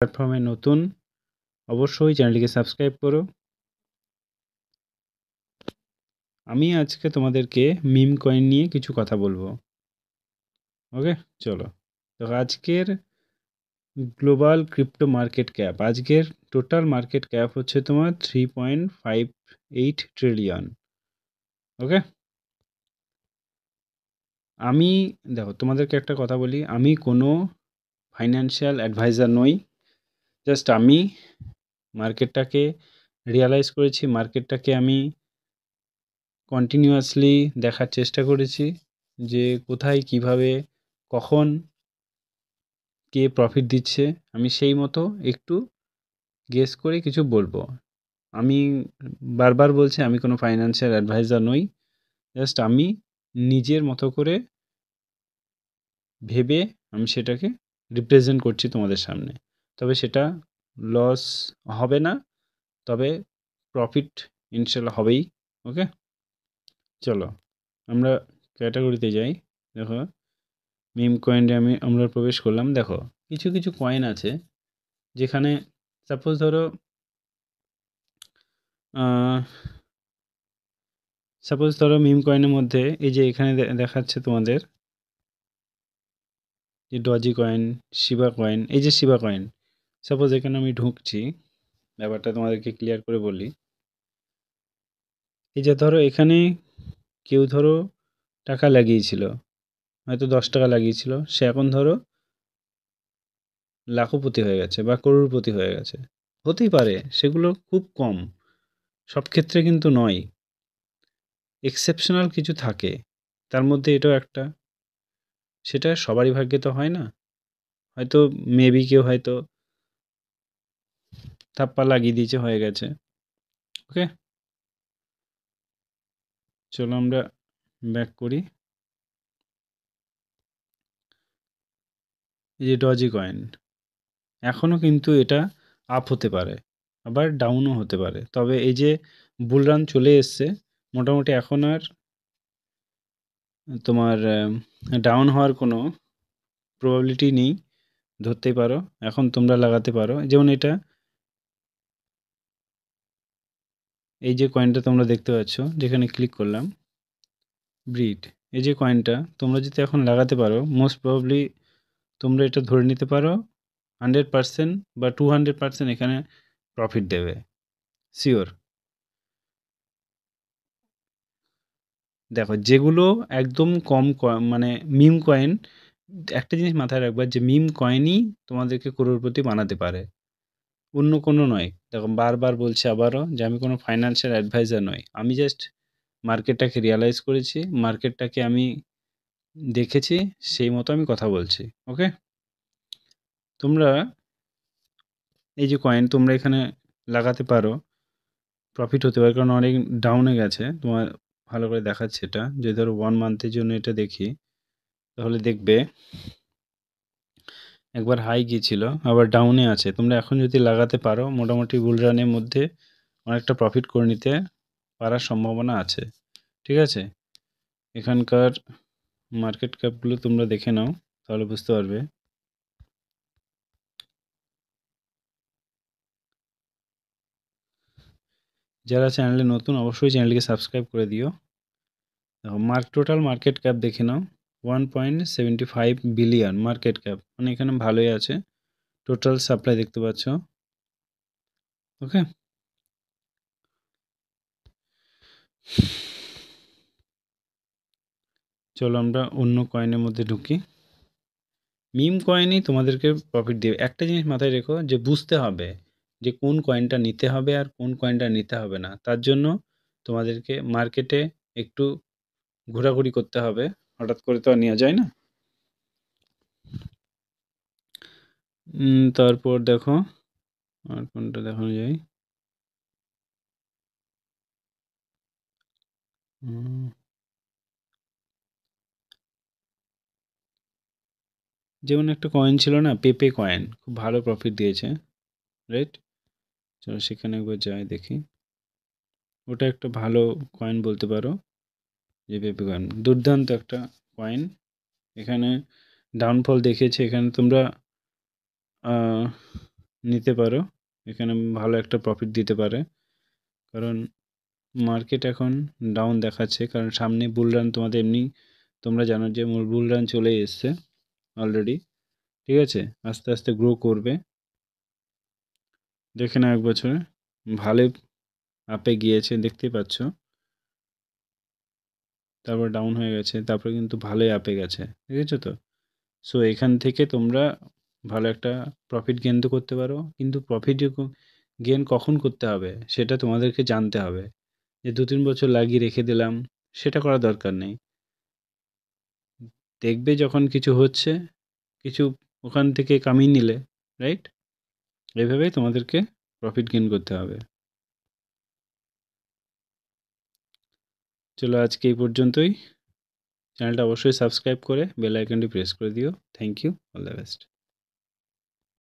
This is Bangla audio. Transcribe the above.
প্ল্যাটফর্মে নতুন অবশ্যই চ্যানেলটিকে সাবস্ক্রাইব করো। আমি আজকে তোমাদেরকে মিম কয়েন নিয়ে কিছু কথা বলবো। ওকে, চলো। তো আজকের গ্লোবাল ক্রিপ্টো মার্কেট ক্যাপ, আজকের টোটাল মার্কেট ক্যাপ হচ্ছে তোমার 3.58 ট্রিলিয়ন। ওকে, আমি দেখো তোমাদেরকে একটা কথা বলি, আমি কোনো ফাইন্যান্সিয়াল অ্যাডভাইজার নই। জাস্ট আমি মার্কেটটাকে রিয়ালাইজ করেছি, মার্কেটটাকে আমি কন্টিনিউয়াসলি দেখার চেষ্টা করেছি যে কোথায় কিভাবে কখন কে প্রফিট দিচ্ছে, আমি সেই মতো একটু গেস করে কিছু বলবো। আমি বারবার বলছি আমি কোনো ফাইন্যান্সিয়াল অ্যাডভাইজার নই। জাস্ট আমি নিজের মতো করে ভেবে আমি সেটাকে রিপ্রেজেন্ট করছি তোমাদের সামনে। তবে সেটা লস হবে না, তবে প্রফিট ইনশাল্লাহ হবেই। ওকে, চলো আমরা ক্যাটাগরিতে যাই। দেখো মিম কয়েনে আমরা প্রবেশ করলাম। দেখো কিছু কিছু কয়েন আছে যেখানে সাপোজ ধরো মিম কয়েনের মধ্যে এই যে এখানে দেখাচ্ছে তোমাদের যে ডজি কয়েন, শিবা কয়েন, এই যে শিবা কয়েন। সাপোজ এখানে আমি ঢুকছি, ব্যাপারটা তোমাদেরকে ক্লিয়ার করে বলি। এই যে ধরো এখানে কেউ ধরো টাকা লাগিয়েছিল, হয়তো 10 টাকা লাগিয়েছিল, সে এখন ধরো লাখপতি হয়ে গেছে বা করোড়পতি হয়ে গেছে। হতেই পারে, সেগুলো খুব কম, সব ক্ষেত্রে কিন্তু নয়, এক্সেপশনাল কিছু থাকে, তার মধ্যে এটাও একটা। সেটা সবারই ভাগ্যে তো হয় না, হয়তো মেবি কেউ হয়তো থাপ্পা লাগিয়ে দিয়েছে, হয়ে গেছে। ওকে, চলো আমরা ব্যাক করি। এই যে ডজি কয়েন, এখনও কিন্তু এটা আপ হতে পারে, আবার ডাউনও হতে পারে, তবে এই যে বুলরান চলে এসছে, মোটামুটি এখন আর তোমার ডাউন হওয়ার কোনো প্রবাবিলিটি নেই, ধরতেই পারো। এখন তোমরা লাগাতে পারো, যেমন এটা, এই যে কয়েনটা তোমরা দেখতে পাচ্ছ, যেখানে ক্লিক করলাম ব্রিড, এই যে কয়েনটা তোমরা যদি এখন লাগাতে পারো, মোস্ট প্রবাবলি তোমরা এটা ধরে নিতে পারো 100% বা 200% এখানে প্রফিট দেবে, শিওর। দেখো যেগুলো একদম কম মানে মিম কয়েন, একটা জিনিস মাথায় রাখবা যে মিম কয়েনই তোমাদেরকে করোড়পতি বানাতে পারে, অন্য কোনো নয়। দেখো বারবার বলছি আবারও যে আমি কোনো ফাইন্যান্সিয়াল অ্যাডভাইজার নই, আমি জাস্ট মার্কেটটাকে রিয়ালাইজ করেছি, মার্কেটটাকে আমি দেখেছি, সেই মতো আমি কথা বলছি। ওকে, তোমরা এই যে কয়েন তোমরা এখানে লাগাতে পারো, প্রফিট হতে পারে, কারণ অনেক ডাউনে গেছে। তোমার ভালো করে দেখাচ্ছে এটা, যে ধরো 1 মান্থের জন্য এটা দেখি, তাহলে দেখবে একবার হাই গিয়েছিল, আবার ডাউনে আছে। তোমরা এখন যদি লাগাতে পারো, মোটামুটি বুলরানের মধ্যে অনেকটা প্রফিট করে নিতে পারার সম্ভাবনা আছে। ঠিক আছে, এখানকার মার্কেট ক্যাপগুলো তোমরা দেখে নাও, তাহলে বুঝতে পারবে। যারা চ্যানেলে নতুন অবশ্যই চ্যানেলটিকে সাবস্ক্রাইব করে দিও। দেখো টোটাল মার্কেট ক্যাপ দেখে নাও, 1.75 বিলিয়ন মার্কেট ক্যাপ, মানে এখানে ভালোই আছে। টোটাল সাপ্লাই দেখতে পাচ্ছ। ওকে, চলো আমরা অন্য কয়েনের মধ্যে ঢুকি। মিম কয়েনই তোমাদেরকে প্রফিট দেবে। একটা জিনিস মাথায় রেখো, যে বুঝতে হবে যে কোন কয়েনটা নিতে হবে আর কোন কয়েনটা নিতে হবে না। তার জন্য তোমাদেরকে মার্কেটে একটু ঘোরাঘুরি করতে হবে, হঠাৎ করে তো আর নেওয়া যায় না। তারপর দেখো আর কোনটা দেখানো যায়। যেমন একটা কয়েন ছিল না, পেপে কয়েন, খুব ভালো প্রফিট দিয়েছে, রাইট? চলো সেখানে একবার যাই দেখি। ওটা একটা ভালো কয়েন বলতে পারো, যে পেপে কয়েন দুর্দান্ত একটা কয়েন। এখানে ডাউনফল দেখিয়েছে, এখানে তোমরা নিতে পারো, এখানে ভালো একটা প্রফিট দিতে পারে। কারণ মার্কেট এখন ডাউন দেখাচ্ছে, কারণ সামনে বুল রান তোমাদের এমনি তোমরা জানো যে বুল রান চলে এসছে অলরেডি, ঠিক আছে, আস্তে আস্তে গ্রো করবে। দেখে না এক বছরে ভালোই আপে গিয়েছে দেখতেই পাচ্ছ, তারপর ডাউন হয়ে গেছে, তারপরে কিন্তু ভালোই আপে গেছে, দেখেছো তো। সো এখান থেকে তোমরা ভালো একটা প্রফিট গেন তো করতে পারো, কিন্তু প্রফিট গেন কখন করতে হবে সেটা তোমাদেরকে জানতে হবে। যে 2-3 বছর লাগিয়ে রেখে দিলাম, সেটা করা দরকার নেই। দেখবে যখন কিছু হচ্ছে, কিছু ওখান থেকে কামিয়ে নিলে, রাইট? এইভাবেই তোমাদেরকে প্রফিট গেইন করতে হবে। চলো আজকে এই পর্যন্তই। চ্যানেলটা অবশ্যই সাবস্ক্রাইব করে বেল আইকনটি প্রেস করে দিও। Thank you, all the best.